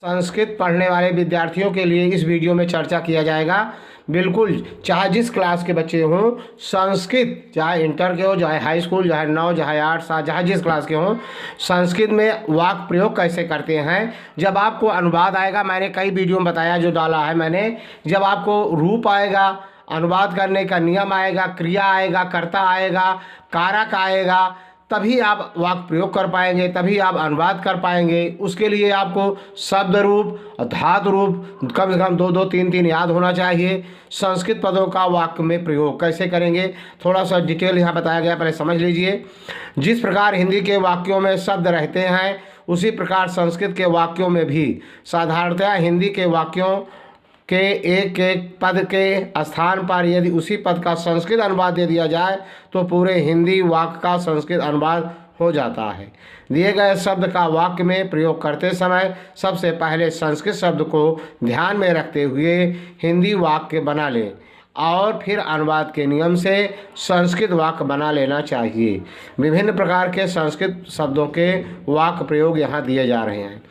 संस्कृत पढ़ने वाले विद्यार्थियों के लिए इस वीडियो में चर्चा किया जाएगा। बिल्कुल, चाहे जिस क्लास के बच्चे हों, संस्कृत चाहे इंटर के हो, चाहे हाई स्कूल, चाहे 9, चाहे 8 साल, चाहे जिस क्लास के हों, संस्कृत में वाक्य प्रयोग कैसे करते हैं। जब आपको अनुवाद आएगा, मैंने कई वीडियो में बताया, जो डाला है मैंने, जब आपको रूप आएगा, अनुवाद करने का नियम आएगा, क्रिया आएगा, कर्ता आएगा, कारक आएगा, तभी आप वाक्य प्रयोग कर पाएंगे, तभी आप अनुवाद कर पाएंगे। उसके लिए आपको शब्द रूप और धातु रूप कम से कम 2-2, 3-3 याद होना चाहिए। संस्कृत पदों का वाक्य में प्रयोग कैसे करेंगे, थोड़ा सा डिटेल यहाँ बताया गया, पहले समझ लीजिए। जिस प्रकार हिंदी के वाक्यों में शब्द रहते हैं, उसी प्रकार संस्कृत के वाक्यों में भी साधारणतया हिंदी के वाक्यों के एक एक पद के स्थान पर यदि उसी पद का संस्कृत अनुवाद दे दिया जाए तो पूरे हिंदी वाक्य का संस्कृत अनुवाद हो जाता है। दिए गए शब्द का वाक्य में प्रयोग करते समय सबसे पहले संस्कृत शब्द को ध्यान में रखते हुए हिंदी वाक्य बना लें और फिर अनुवाद के नियम से संस्कृत वाक्य बना लेना चाहिए। विभिन्न प्रकार के संस्कृत शब्दों के वाक्य प्रयोग यहाँ दिए जा रहे हैं।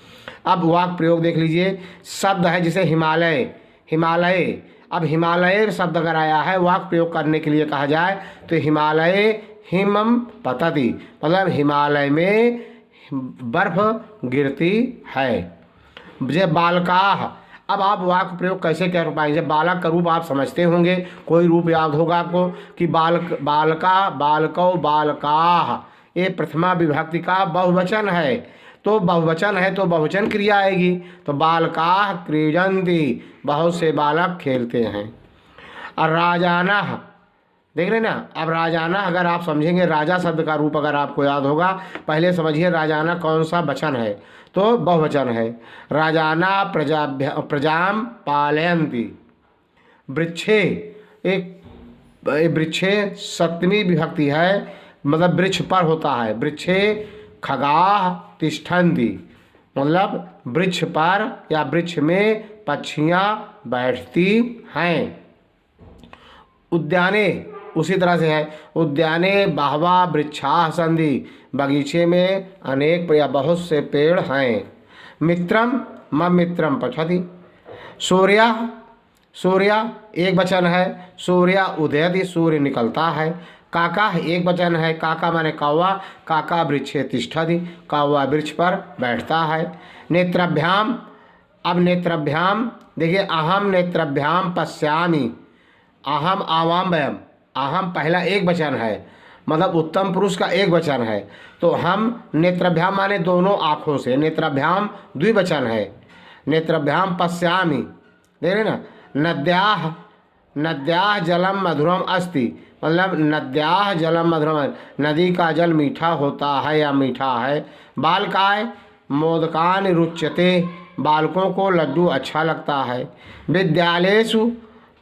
अब वाक्य प्रयोग देख लीजिए। शब्द है जैसे हिमालय, हिमालय। अब हिमालय शब्द अगर आया है, वाक्य प्रयोग करने के लिए कहा जाए तो हिमालय हिमम पतति, मतलब हिमालय में बर्फ गिरती है। जय बालकाह, अब आप वाक्य प्रयोग कैसे कर पाएंगे। बालक का रूप आप समझते होंगे, कोई रूप याद होगा आपको कि बालका, बालकौ, बालकाह, ये प्रथमा विभक्ति का बहुवचन है। तो बहुवचन है तो बहुवचन क्रिया आएगी, तो बालकाः क्रीडन्ति, बहुत से बालक खेलते हैं। और राजाना, देख रहे ना। अब राजाना अगर आप समझेंगे, राजा शब्द का रूप अगर आपको याद होगा, पहले समझिए राजाना कौन सा वचन है, तो बहुवचन है। राजाना प्रजाम पालयन्ति। वृक्षे, एक वृक्षे सप्तमी विभक्ति है, मतलब वृक्ष पर होता है। वृक्षे खगाः तिष्ठन्ति, मतलब वृक्ष पर या वृक्ष में पक्षियाँ बैठती हैं। उद्याने उसी तरह से है। उद्याने बहवा वृक्षाः सन्ति, बगीचे में अनेक या बहुत से पेड़ हैं। मित्रम मम मित्रम पठति। सूर्य, सूर्य एक वचन है, सूर्य उदयति, सूर्य निकलता है। काका एक वचन है, काका माने कौवा, काका वृक्षे तिष्ठति, कौवा वृक्ष पर बैठता है। नेत्रभ्याम, अब नेत्रभ्याम देखिए, अहम नेत्रभ्याम पश्यामि, अहम आवाम वयम, अहम पहला एक वचन है, मतलब उत्तम पुरुष का एक वचन है। तो हम नेत्रभ्याम माने दोनों आँखों से, नेत्रभ्याम द्विवचन है। नेत्रभ्याम पश्यामि, देख रहे ना। नद्याः, नद्याः जलम मधुरम अस्ति, मतलब नद्याः जलम मधुरम, नदी का जल मीठा होता है या मीठा है। बालकाय मोदकान रुच्यते, बालकों को लड्डू अच्छा लगता है। विद्यालयेषु,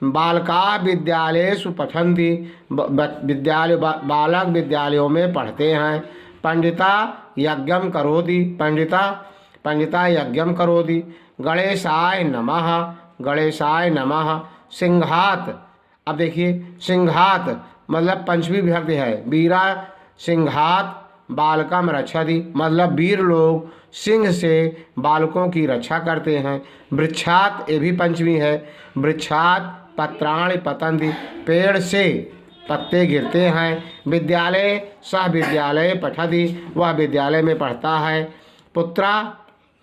बालकाः विद्यालयेषु पठन्ति, विद्यालय बालक विद्यालयों में पढ़ते हैं। पंडिता यज्ञम करोति, पंडिता यज्ञम करोति। गणेशाय नमः, गणेशाय नमः। सिंहात, अब देखिए सिंहात मतलब पंचमी विभक्ति है। वीरा सिंहात बालकम रक्षति, मतलब वीर लोग सिंह से बालकों की रक्षा करते हैं। वृक्षात, ये भी पंचमी है। वृक्षात पत्राणि पतन्ति, पेड़ से पत्ते गिरते हैं। विद्यालय सह विद्यालय पठति, वह विद्यालय में पढ़ता है। पुत्रा,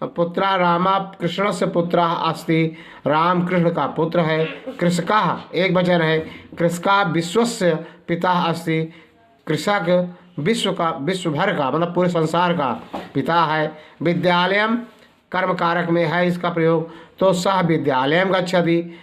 पुत्रा रामा कृष्ण से पुत्र अस्ति, राम कृष्ण का पुत्र है। कृषका एक वचन है, कृषका विश्वस्य पिता अस्ति, कृषक विश्व का, विश्व भर का, मतलब पूरे संसार का पिता है। विद्यालयम कर्म कारक में है इसका प्रयोग, तो सह विद्यालयम गच्छति।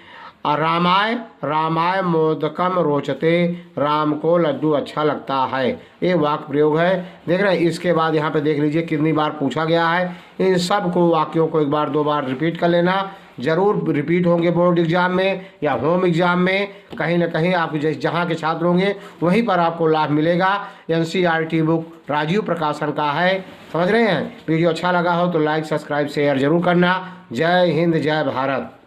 और रामाय, रामाय मोदकम रोचते, राम को लड्डू अच्छा लगता है। ये वाक्य प्रयोग है, देख रहे हैं। इसके बाद यहाँ पे देख लीजिए कितनी बार पूछा गया है। इन सब को वाक्यों को एक बार 2 बार रिपीट कर लेना, जरूर रिपीट होंगे बोर्ड एग्जाम में या होम एग्जाम में, कहीं ना कहीं आप जहाँ के छात्र होंगे वहीं पर आपको लाभ मिलेगा। NCERT बुक राजीव प्रकाशन का है, समझ रहे हैं। वीडियो अच्छा लगा हो तो लाइक सब्सक्राइब शेयर जरूर करना। जय हिंद, जय भारत।